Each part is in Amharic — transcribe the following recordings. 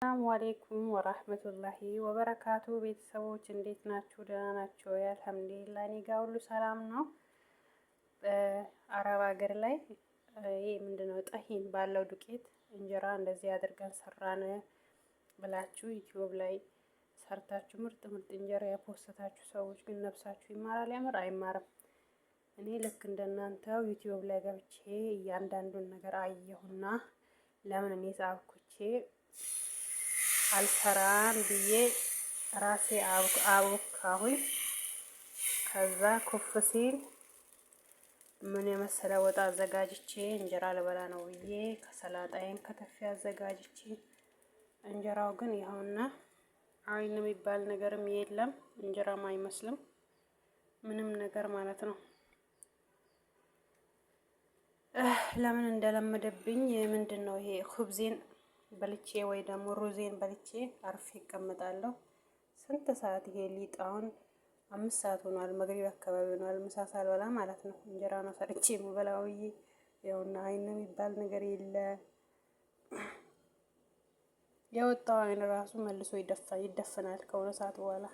ሰላሙ አሌይኩም ወራህመቱላሂ ወበረካቱ። ቤተሰቦች እንዴት ናችሁ? ደህና ናቸው? አልሐምዱሊላህ እኔ ጋር ሁሉ ሰላም ነው። አረብ ሀገር ላይ ይሄ ምንድነው ጠሂን ባለው ዱቄት እንጀራ እንደዚህ አድርገን ሰራን ብላችሁ ዩቲዩብ ላይ ሰርታችሁ ምርጥ ምርጥ እንጀራ ያፖስታችሁ ሰዎች ግን ነፍሳችሁ ይማራል? ያምር አይማርም? እኔ ልክ እንደናንተው ዩቲዩብ ላይ ገብቼ እያንዳንዱን ነገር አየሁና ለምን እኔ ጻፍኩቼ አልሰራም ብዬ ራሴ አቦካሁኝ። ከዛ ኩፍ ሲል ምን የመሰለ ወጥ አዘጋጅቼ እንጀራ ልበላ ነው ብዬ ከሰላጣዬን ከተፌ አዘጋጅቼ እንጀራው ግን ይኸውና አይን የሚባል ነገርም የለም፣ እንጀራም አይመስልም ምንም ነገር ማለት ነው። ለምን እንደለመደብኝ ምንድነው ይሄ ኩብዜን በልቼ ወይ ደግሞ ሩዜን በልቼ አርፌ እቀመጣለሁ። ስንት ሰዓት ይሄ ሊጣውን 5 ሰዓት ሆኗል፣ መግሪብ አካባቢ ሆኗል። ምሳ ሳልበላ ማለት ነው። እንጀራ ነው ሰርቼ የምበላው ብዬ ያውና አይን የሚባል ነገር የለ። የወጣው አይን ራሱ መልሶ ይደፈናል ከሆነ ሰዓት በኋላ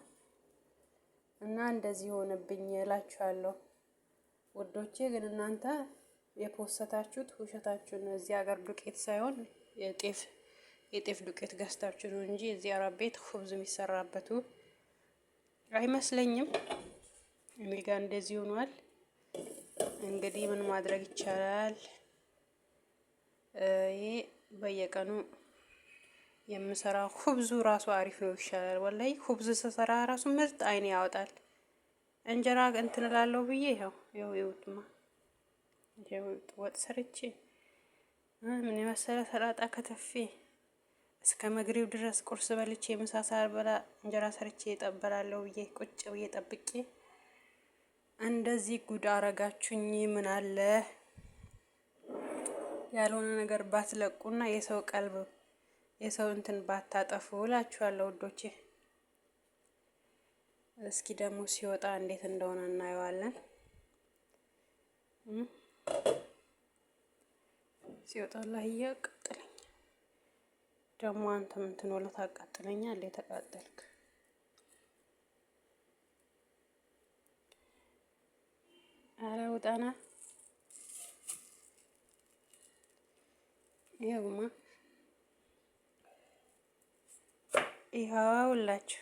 እና እንደዚህ ሆነብኝ እላችኋለሁ ውዶቼ። ግን እናንተ የፖሰታችሁት ውሸታችሁን። እዚህ ሀገር ዱቄት ሳይሆን የጤፍ ዱቄት ገዝታችሁ ነው እንጂ እዚህ አረብ ቤት ኩብዝ የሚሰራበቱ አይመስለኝም። እኔ ጋር እንደዚህ ሆኗል። እንግዲህ ምን ማድረግ ይቻላል? ይሄ በየቀኑ የምሰራው ኩብዙ ራሱ አሪፍ ነው፣ ይሻላል ወላሂ። ኩብዝ ስሰራ ራሱ ምርጥ አይን ያወጣል። እንጀራ እንትን እላለሁ ብዬ ይኸው ይውጥማ ወጥ ሰርቼ ምን የመሰለ ሰላጣ ከተፌ እስከ መግሪብ ድረስ ቁርስ በልቼ ምሳ ሳልበላ እንጀራ ሰርቼ እጠበላለሁ ብዬ ቁጭ ብዬ ጠብቄ እንደዚህ ጉድ አረጋችሁኝ። ምን አለ ያልሆነ ነገር ባትለቁና የሰው ቀልብ የሰው እንትን ባታጠፉ እላችኋለሁ ውዶቼ። እስኪ ደግሞ ሲወጣ እንዴት እንደሆነ እናየዋለን። ሲወጣ ላይ ያቃጥለኝ ደግሞ አንተ ምን ትኖር ታቃጥለኛለህ? ተቃጠልክ። አረ ውጣና ይኸውማ ይኸውላችሁ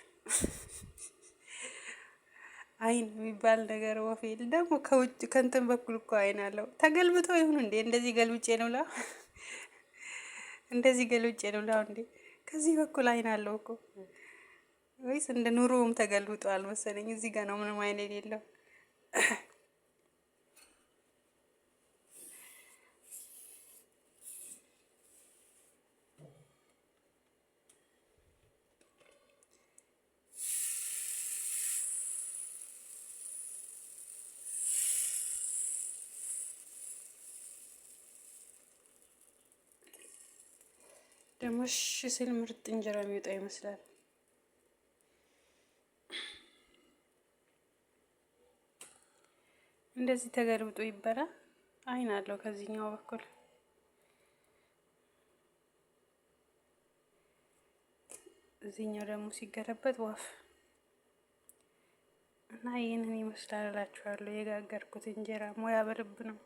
አይን የሚባል ነገር ወፌል ደግሞ ከውጭ ከንትን በኩል እኮ አይን አለው። ተገልብጦ ይሁን እንዴ? እንደዚህ ገልብጬ ነው ላ እንደዚህ ገልብጬ ነው ላ እንዴ? ከዚህ በኩል አይን አለው እኮ ወይስ እንደ ኑሮውም ተገልብጧል መሰለኝ። እዚህ ጋር ነው ምንም አይን የሌለው። ደግሞ እሺ ሲል ምርጥ እንጀራ የሚወጣ ይመስላል። እንደዚህ ተገልብጦ ይበላል። አይን አለው ከዚህኛው በኩል እዚህኛው ደግሞ ሲገለበጥ ወፍ እና ይህንን ይመስላል እላችኋለሁ። የጋገርኩት እንጀራ ሙያ በልብ ነው።